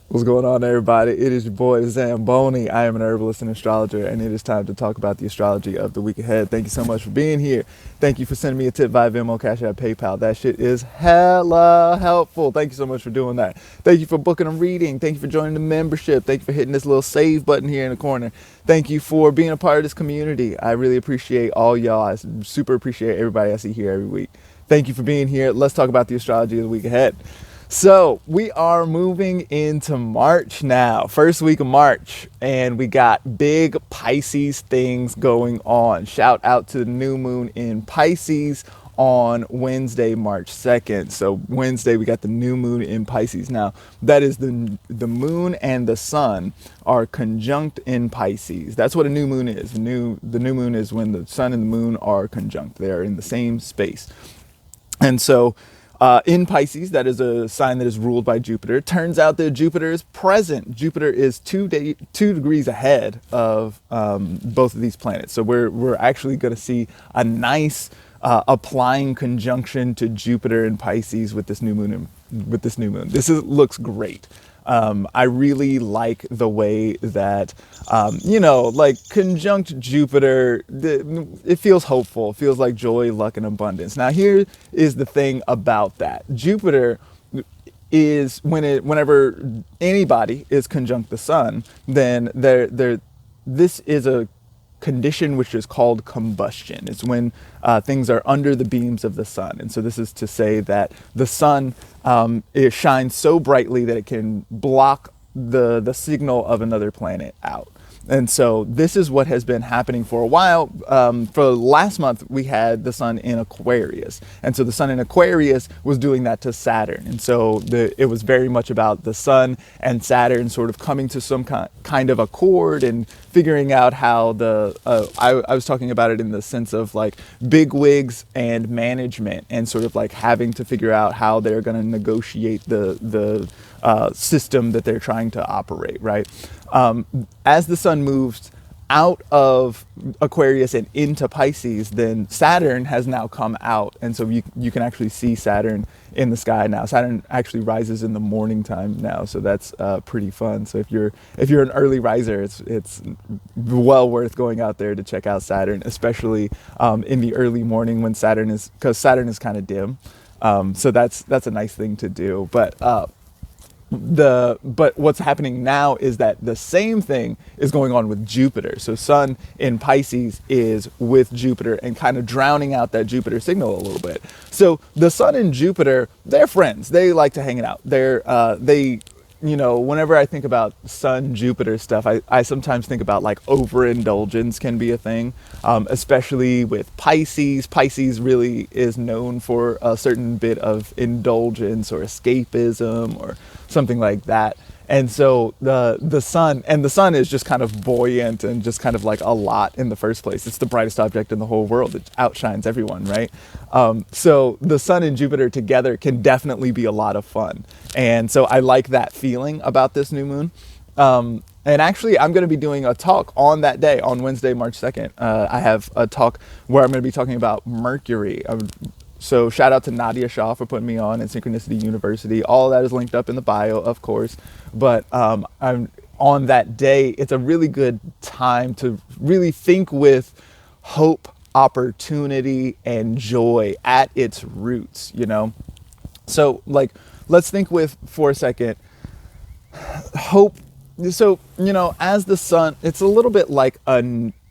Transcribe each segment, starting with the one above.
What's going on, everybody? It is your boy Zamboni. I am an herbalist and astrologer, and it is time to talk about the astrology of the week ahead. Thank you so much for being here. Thank you for sending me a tip via Venmo, Cash App, PayPal. That shit is hella helpful. Thank you so much for doing that. Thank you for booking a reading. Thank you for joining the membership. Thank you for hitting this little save button here in the corner. Thank you for being a part of this community. I really appreciate all y'all. I super appreciate everybody I see here every week. Thank you for being here. Let's talk about the astrology of the week ahead. So we are moving into March now, first week of March, and we got big Pisces things going on. Shout out to the new moon in Pisces on Wednesday, March 2nd. So Wednesday, we got the new moon in Pisces. Now, that is the moon and the sun are conjunct in Pisces. That's what a new moon is. The new moon is when the sun and the moon are conjunct. They are in the same space. And so in Pisces, that is a sign that is ruled by Jupiter. Turns out that Jupiter is present. Jupiter is 2 degrees ahead of both of these planets. So we're actually going to see a nice applying conjunction to Jupiter in Pisces with this new moon. Looks great. I really like the way that, like conjunct Jupiter, it feels hopeful. It feels like joy, luck, and abundance. Now, here is the thing about that. Jupiter is whenever anybody is conjunct the sun, then this is a condition which is called combustion. It's when things are under the beams of the sun. And so this is to say that the sun it shines so brightly that it can block the signal of another planet out. And so this is what has been happening for a while. For last month, we had the sun in Aquarius. And so the sun in Aquarius was doing that to Saturn. And so it was very much about the sun and Saturn sort of coming to some kind of accord and figuring out how I was talking about it in the sense of like big wigs and management and sort of like having to figure out how they're going to negotiate the system that they're trying to operate, right? As the sun moves out of Aquarius and into Pisces, then Saturn has now come out. And so you can actually see Saturn in the sky now. Saturn actually rises in the morning time now. So that's pretty fun. So if you're an early riser, it's well worth going out there to check out Saturn, especially in the early morning when because Saturn is kind of dim. So that's a nice thing to do. But what's happening now is that the same thing is going on with Jupiter. So sun in Pisces is with Jupiter and kind of drowning out that Jupiter signal a little bit. So the sun and Jupiter, they're friends. They like to hang it out. Whenever I think about sun Jupiter stuff, I sometimes think about like overindulgence can be a thing, especially with Pisces. Pisces really is known for a certain bit of indulgence or escapism or something like that. And so the sun is just kind of buoyant and just kind of like a lot in the first place. It's the brightest object in the whole world. It outshines everyone, right? So the sun and Jupiter together can definitely be a lot of fun. And so I like that feeling about this new moon. And actually, I'm going to be doing a talk on that day, on Wednesday, March 2nd. I have a talk where I'm going to be talking about Mercury. So shout out to Nadia Shaw for putting me on, and Synchronicity University. All of that is linked up in the bio, of course. But I'm on that day, it's a really good time to really think with hope, opportunity, and joy at its roots, So like, let's think with, for a second, hope. So, as the sun, it's a little bit like a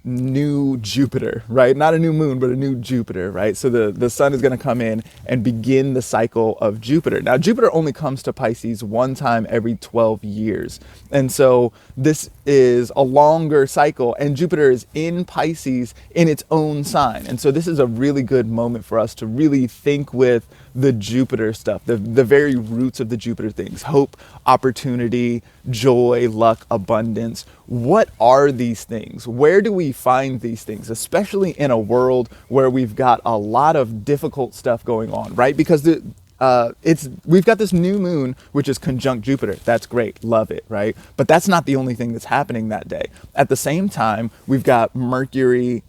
new Jupiter, right? Not a new moon, but a new Jupiter, right? So the sun is going to come in and begin the cycle of Jupiter. Now, Jupiter only comes to Pisces one time every 12 years. And so this is a longer cycle, and Jupiter is in Pisces in its own sign. And so this is a really good moment for us to really think with the Jupiter stuff, the very roots of the Jupiter things: hope, opportunity, joy, luck, abundance. What are these things? Where do we find these things, especially in a world where we've got a lot of difficult stuff going on, right? Because we've got this new moon, which is conjunct Jupiter. That's great. Love it, right? But that's not the only thing that's happening that day. At the same time, we've got Mercury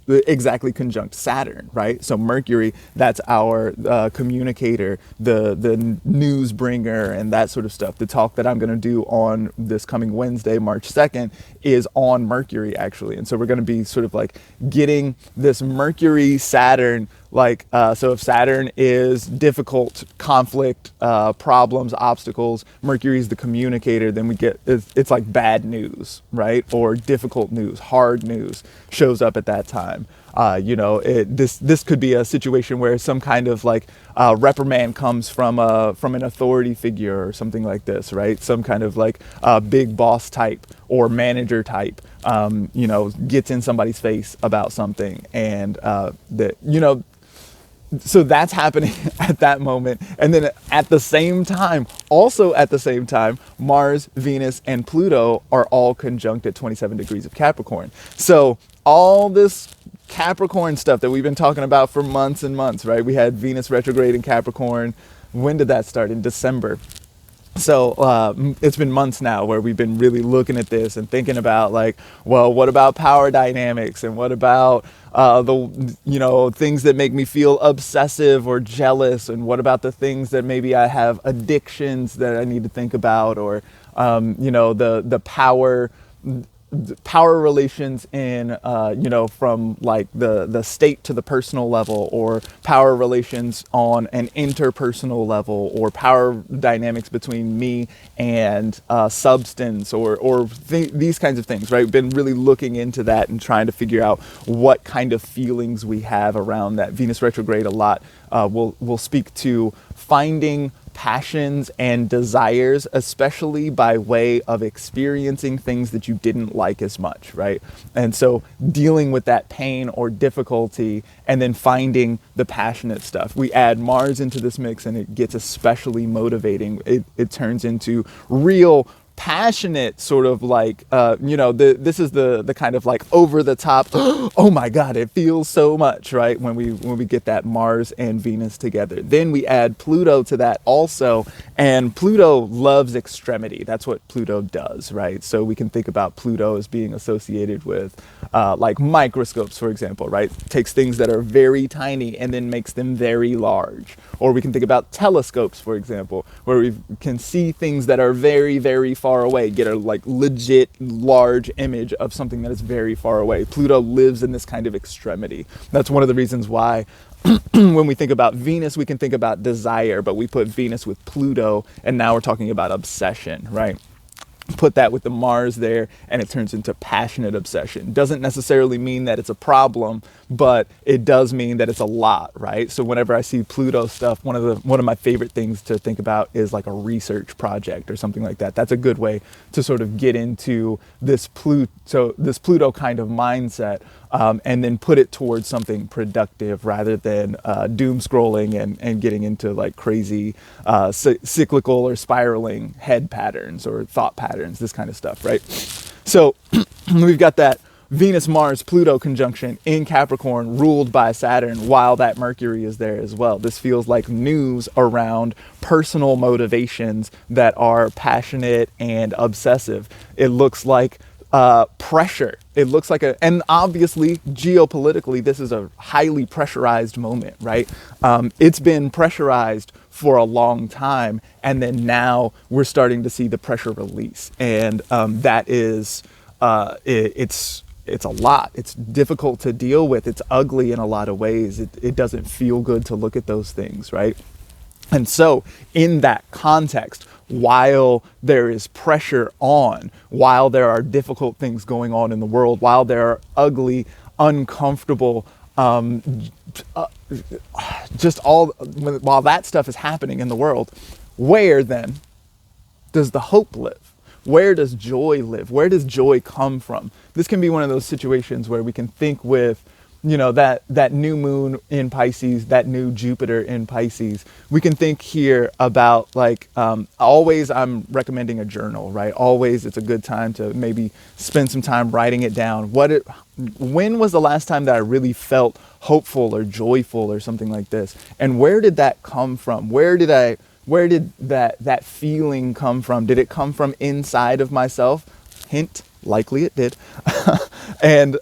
exactly conjunct Saturn, right? So Mercury, that's our communicator, the news bringer, and that sort of stuff. The talk that I'm going to do on this coming Wednesday, March 2nd, is on Mercury, actually. And so we're going to be sort of like getting this Mercury Saturn, like, so if Saturn is difficult, conflict, problems, obstacles, Mercury is the communicator, then we get, it's like bad news, right? Or difficult news, hard news shows up at that time. This could be a situation where some kind of like reprimand comes from an authority figure or something like this, right? Some kind of like big boss type or manager type, gets in somebody's face about something, and so that's happening at that moment. And then at the same time, Mars, Venus, and Pluto are all conjunct at 27 degrees of Capricorn. So all this Capricorn stuff that we've been talking about for months and months, right? We had Venus retrograde in Capricorn. When did that start? In December. So it's been months now where we've been really looking at this and thinking about, like, well, what about power dynamics, and what about the things that make me feel obsessive or jealous, and what about the things that maybe I have addictions that I need to think about, or the power relations in from like the state to the personal level, or power relations on an interpersonal level, or power dynamics between me and substance, or these kinds of things, right? We've been really looking into that and trying to figure out what kind of feelings we have around that. Venus retrograde a lot will speak to finding passions and desires, especially by way of experiencing things that you didn't like as much, right? And so dealing with that pain or difficulty, and then finding the passionate stuff. We add Mars into this mix, and it gets especially motivating. It turns into real passionate sort of like, this is the kind of like over the top, oh my God, it feels so much, right? When we get that Mars and Venus together. Then we add Pluto to that also, and Pluto loves extremity. That's what Pluto does, right? So we can think about Pluto as being associated with like microscopes, for example, right? Takes things that are very tiny and then makes them very large. Or we can think about telescopes, for example, where we can see things that are very, very far away, get a like legit large image of something that is very far away. Pluto lives in this kind of extremity. That's one of the reasons why when we think about Venus, we can think about desire, but we put Venus with Pluto, and now we're talking about obsession, right? Put that with the Mars there, and it turns into passionate obsession. Doesn't necessarily mean that it's a problem, but it does mean that it's a lot, right? So whenever I see Pluto stuff, one of my favorite things to think about is like a research project or something like that. That's a good way to sort of get into this Pluto kind of mindset, and then put it towards something productive rather than doom scrolling and getting into like crazy cyclical or spiraling head patterns or thought patterns, this kind of stuff, right? So we've got that Venus, Mars, Pluto conjunction in Capricorn, ruled by Saturn, while that Mercury is there as well. This feels like news around personal motivations that are passionate and obsessive. It looks like pressure. It looks like and obviously geopolitically, this is a highly pressurized moment, right? It's been pressurized for a long time, and then now we're starting to see the pressure release, and that is it's a lot. It's difficult to deal with. It's ugly in a lot of ways. It doesn't feel good to look at those things, right? And so in that context, while there is pressure on, while there are difficult things going on in the world, while there are ugly, uncomfortable, while that stuff is happening in the world, where then does the hope live? Where does joy live? Where does joy come from? This can be one of those situations where we can think with, that new moon in Pisces, that new Jupiter in Pisces. We can think here about like, always I'm recommending a journal, right? Always it's a good time to maybe spend some time writing it down. When was the last time that I really felt hopeful or joyful or something like this? And where did that come from? Where did that feeling come from? Did it come from inside of myself? Hint, likely it did. And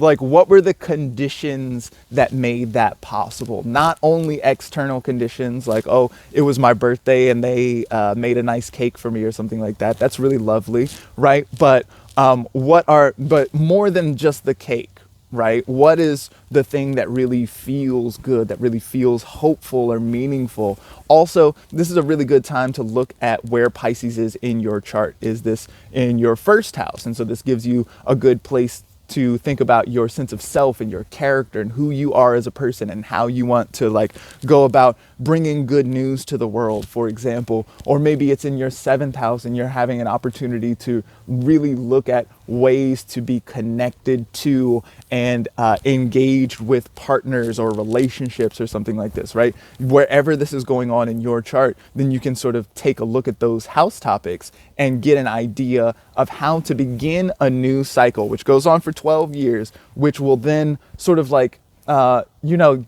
like, what were the conditions that made that possible? Not only external conditions, like, oh, it was my birthday and they made a nice cake for me or something like that. That's really lovely, right? But but more than just the cake, right? What is the thing that really feels good, that really feels hopeful or meaningful? Also, this is a really good time to look at where Pisces is in your chart. Is this in your first house? And so this gives you a good place to think about your sense of self and your character and who you are as a person and how you want to like go about bringing good news to the world, for example. Or maybe it's in your seventh house and you're having an opportunity to really look at ways to be connected to and engaged with partners or relationships or something like this, right? Wherever this is going on in your chart, then you can sort of take a look at those house topics and get an idea of how to begin a new cycle, which goes on for 12 years, which will then sort of like,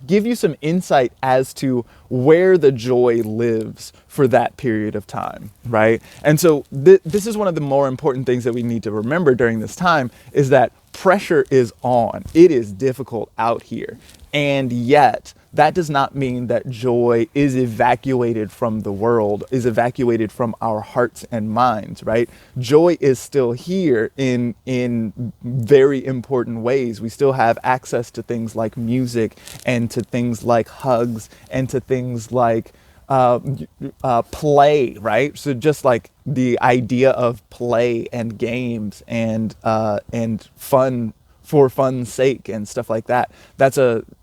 give you some insight as to where the joy lives for that period of time, right? And so this is one of the more important things that we need to remember during this time is that pressure is on. It is difficult out here. And yet, that does not mean that joy is evacuated from the world, is evacuated from our hearts and minds, right? Joy is still here in very important ways. We still have access to things like music and to things like hugs and to things like play, right? So just like the idea of play and games and fun for fun's sake and stuff like that.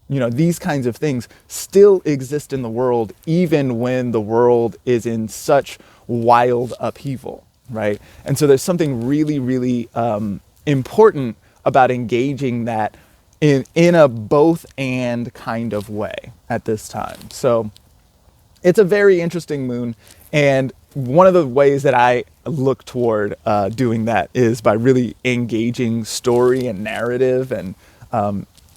These kinds of things still exist in the world, even when the world is in such wild upheaval, right? And so there's something really, really important about engaging that in a both and kind of way at this time. So it's a very interesting moon, and one of the ways that I look toward doing that is by really engaging story and narrative and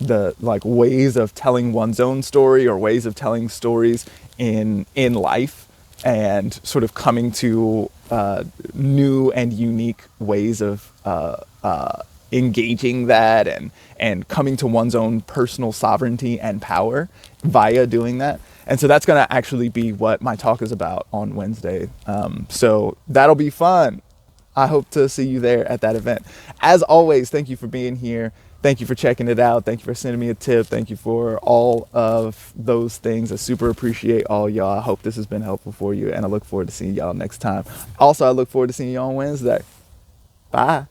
the like ways of telling one's own story or ways of telling stories in life, and sort of coming to new and unique ways of engaging that and coming to one's own personal sovereignty and power via doing that. And so that's going to actually be what my talk is about on Wednesday. So that'll be fun. I hope to see you there at that event. As always, thank you for being here. Thank you for checking it out. Thank you for sending me a tip. Thank you for all of those things. I super appreciate all y'all. I hope this has been helpful for you, and I look forward to seeing y'all next time. Also, I look forward to seeing you on Wednesday. Bye.